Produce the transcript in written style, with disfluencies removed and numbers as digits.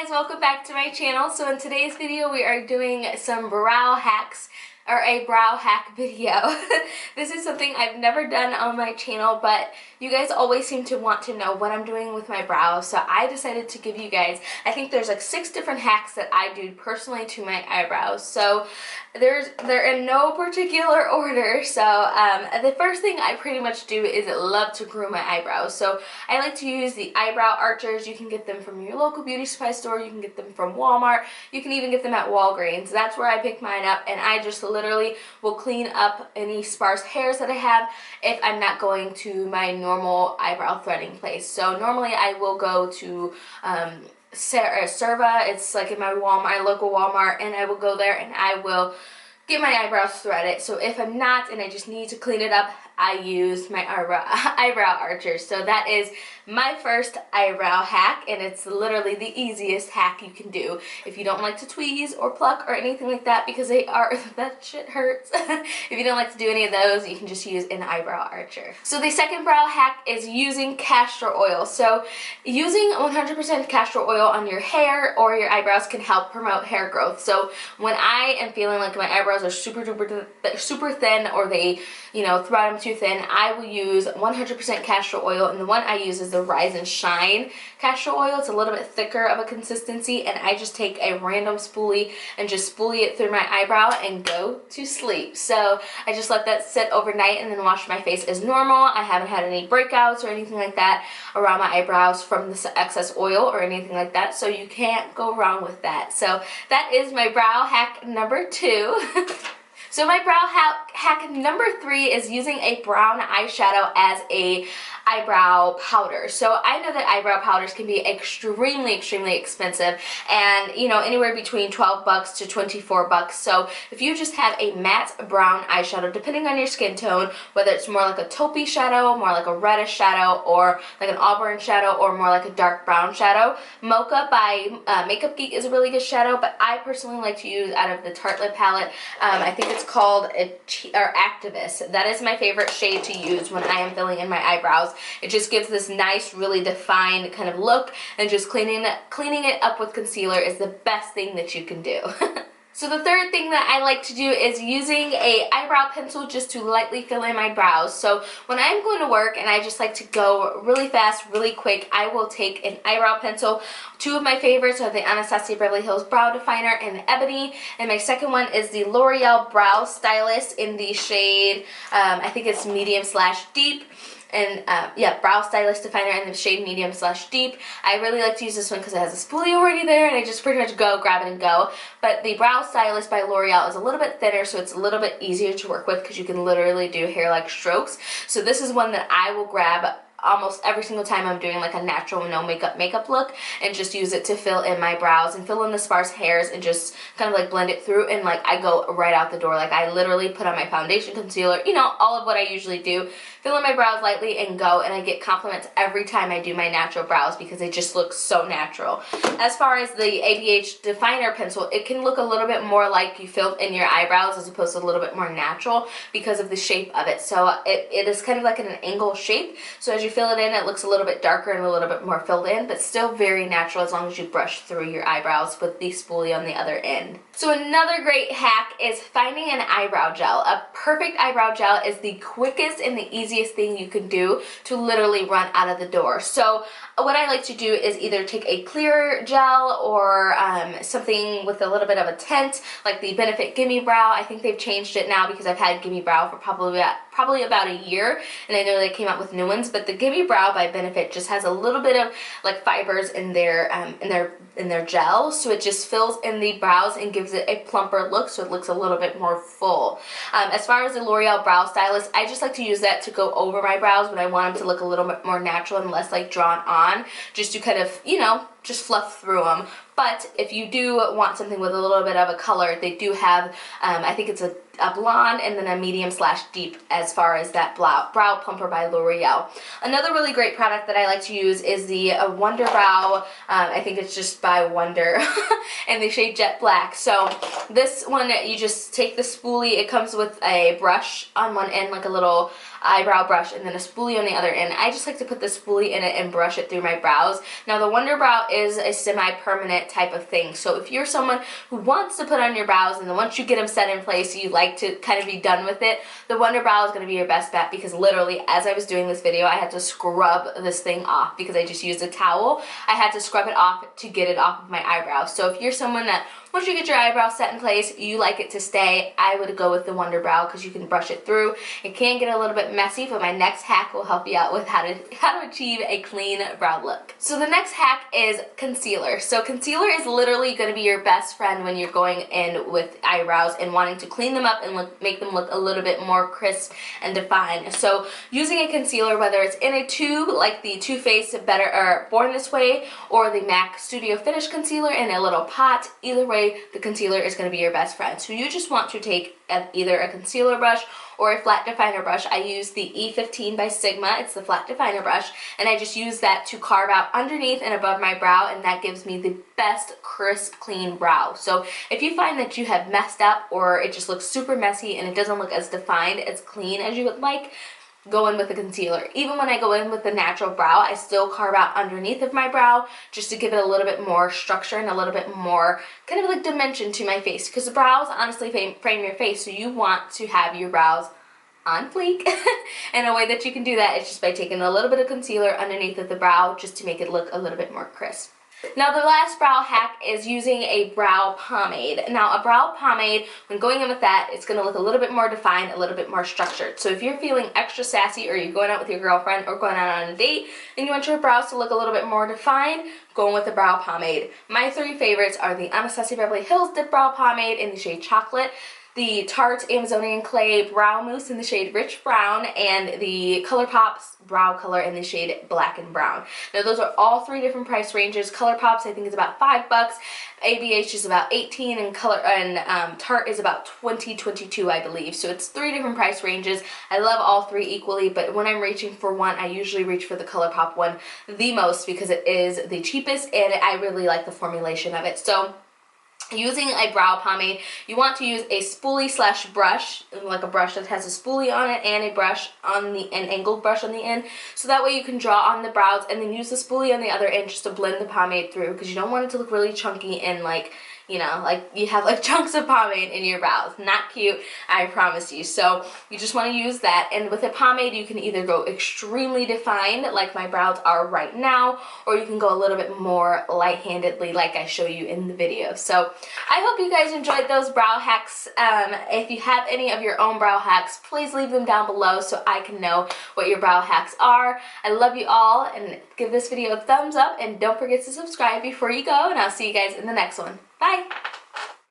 guys, welcome back to my channel. So in today's video we are doing some brow hacks, or a brow hack video. This is something I've never done on my channel, but you guys always seem to want to know what I'm doing with my brows, so I decided to give you guys, I think there's like 6 different hacks that I do personally to my eyebrows. So they're in no particular order. So the first thing I pretty much do is love to groom my eyebrows. So I like to use the eyebrow archers. You can get them from your local beauty supply store, you can get them from Walmart, you can even get them at Walgreens. That's where I pick mine up, and I just literally will clean up any sparse hairs that I have if I'm not going to my normal eyebrow threading place. So normally I will go to Serva, it's like in my local Walmart, and I will go there and I will get my eyebrows threaded. So if I'm not and I just need to clean it up, I use my eyebrow archers. So that is my first eyebrow hack, and it's literally the easiest hack you can do if you don't like to tweeze or pluck or anything like that, because that shit hurts. If you don't like to do any of those, you can just use an eyebrow archer. So the second brow hack is using castor oil. So using 100% castor oil on your hair or your eyebrows can help promote hair growth. So when I am feeling like my eyebrows are super thin, or they, thread them too thin, I will use 100% castor oil, and the one I use is the Rise and Shine castor oil. It's a little bit thicker of a consistency, and I just take a random spoolie and just spoolie it through my eyebrow and go to sleep. So I just let that sit overnight and then wash my face as normal. I haven't had any breakouts or anything like that around my eyebrows from this excess oil or anything like that, so you can't go wrong with that. So that is my brow hack number 2. So my brow hack number 3 is using a brown eyeshadow as a eyebrow powder. So I know that eyebrow powders can be extremely expensive, and anywhere between $12 to $24. So if you just have a matte brown eyeshadow, depending on your skin tone, whether it's more like a taupey shadow, more like a reddish shadow, or like an auburn shadow, or more like a dark brown shadow, Mocha by Makeup Geek is a really good shadow, but I personally like to use out of the Tartelette palette. I think it's called Activist. That is my favorite shade to use when I am filling in my eyebrows. It just gives this nice, really defined kind of look, and just cleaning it up with concealer is the best thing that you can do. So the third thing that I like to do is using a eyebrow pencil just to lightly fill in my brows. So when I'm going to work and I just like to go really fast, really quick, I will take an eyebrow pencil. 2 of my favorites are the Anastasia Beverly Hills Brow Definer and the Ebony, and my second one is the L'Oreal Brow Stylist in the shade, I think it's medium/deep. And Brow Stylist Definer in the shade medium/deep. I really like to use this one because it has a spoolie already there, and I just pretty much grab it and go. But the Brow Stylist by L'Oreal is a little bit thinner, so it's a little bit easier to work with because you can literally do hair-like strokes. So this is one that I will grab almost every single time I'm doing like a natural no makeup look, and just use it to fill in my brows and fill in the sparse hairs and just kind of like blend it through, and like I go right out the door. Like I literally put on my foundation, concealer, all of what I usually do, fill in my brows lightly and go, and I get compliments every time I do my natural brows because they just look so natural. As far as the ABH definer pencil, it can look a little bit more like you filled in your eyebrows as opposed to a little bit more natural because of the shape of it. So it is kind of like an angle shape, so as you fill it in, it looks a little bit darker and a little bit more filled in, but still very natural as long as you brush through your eyebrows with the spoolie on the other end. So another great hack is finding an eyebrow gel. A perfect eyebrow gel is the quickest and the easiest thing you can do to literally run out of the door. So what I like to do is either take a clear gel or something with a little bit of a tint, like the Benefit Gimme Brow. I think they've changed it now because I've had Gimme Brow for probably about a year, and I know they came out with new ones, but the Gimme Brow by Benefit just has a little bit of like fibers in their gel, so it just fills in the brows and gives it a plumper look, so it looks a little bit more full. As far as the L'Oreal Brow Stylist, I just like to use that to go over my brows when I want them to look a little bit more natural and less like drawn on, just to kind of, just fluff through them. But if you do want something with a little bit of a color, they do have, I think it's a blonde and then a medium/deep as far as that brow plumper by L'Oreal. Another really great product that I like to use is the Wonder Brow. I think it's just by Wonder in the shade Jet Black. So this one, you just take the spoolie. It comes with a brush on one end, like a little eyebrow brush and then a spoolie on the other end. I just like to put the spoolie in it and brush it through my brows. Now the Wonder Brow is a semi-permanent type of thing, so if you're someone who wants to put on your brows and then once you get them set in place you like to kind of be done with it, the Wonder Brow is going to be your best bet, because literally as I was doing this video I had to scrub this thing off because I just used a towel. I had to scrub it off to get it off of my eyebrows. So if you're someone that once you get your eyebrows set in place, you like it to stay, I would go with the Wonder Brow because you can brush it through. It can get a little bit messy, but my next hack will help you out with how to achieve a clean brow look. So the next hack is concealer. So concealer is literally going to be your best friend when you're going in with eyebrows and wanting to clean them up and make them look a little bit more crisp and defined. So using a concealer, whether it's in a tube like the Too Faced Born This Way or the MAC Studio Finish Concealer in a little pot, either way the concealer is going to be your best friend. So you just want to take either a concealer brush or a flat definer brush. I use the E15 by Sigma, it's the flat definer brush, and I just use that to carve out underneath and above my brow, and that gives me the best crisp clean brow. So if you find that you have messed up or it just looks super messy and it doesn't look as defined, as clean as you would like, go in with a concealer. Even when I go in with the natural brow, I still carve out underneath of my brow just to give it a little bit more structure and a little bit more kind of like dimension to my face, because the brows honestly frame your face, so you want to have your brows on fleek. And a way that you can do that is just by taking a little bit of concealer underneath of the brow just to make it look a little bit more crisp. Now the last brow hack is using a brow pomade. Now a brow pomade, when going in with that, it's going to look a little bit more defined, a little bit more structured. So if you're feeling extra sassy or you're going out with your girlfriend or going out on a date and you want your brows to look a little bit more defined, go in with the brow pomade. My three favorites are the Anastasia Beverly Hills Dip Brow Pomade in the shade Chocolate, the Tarte Amazonian Clay Brow Mousse in the shade Rich Brown, and the ColourPop's Brow Color in the shade Black and Brown. Now those are all three different price ranges. ColourPop's I think is about $5, ABH is about $18, and Tarte is about $20, $22 I believe. So it's three different price ranges. I love all three equally, but when I'm reaching for one, I usually reach for the ColourPop one the most because it is the cheapest and I really like the formulation of it. So using a brow pomade, you want to use a spoolie slash brush, like a brush that has a spoolie on it and a brush on an angled brush on the end, so that way you can draw on the brows and then use the spoolie on the other end just to blend the pomade through, because you don't want it to look really chunky and like, you know, like you have like chunks of pomade in your brows. Not cute, I promise you. So you just want to use that, and with a pomade you can either go extremely defined like my brows are right now, or you can go a little bit more light-handedly like I show you in the video. So I hope you guys enjoyed those brow hacks. If you have any of your own brow hacks, please leave them down below so I can know what your brow hacks are. I love you all, and give this video a thumbs up and don't forget to subscribe before you go, and I'll see you guys in the next one. Bye!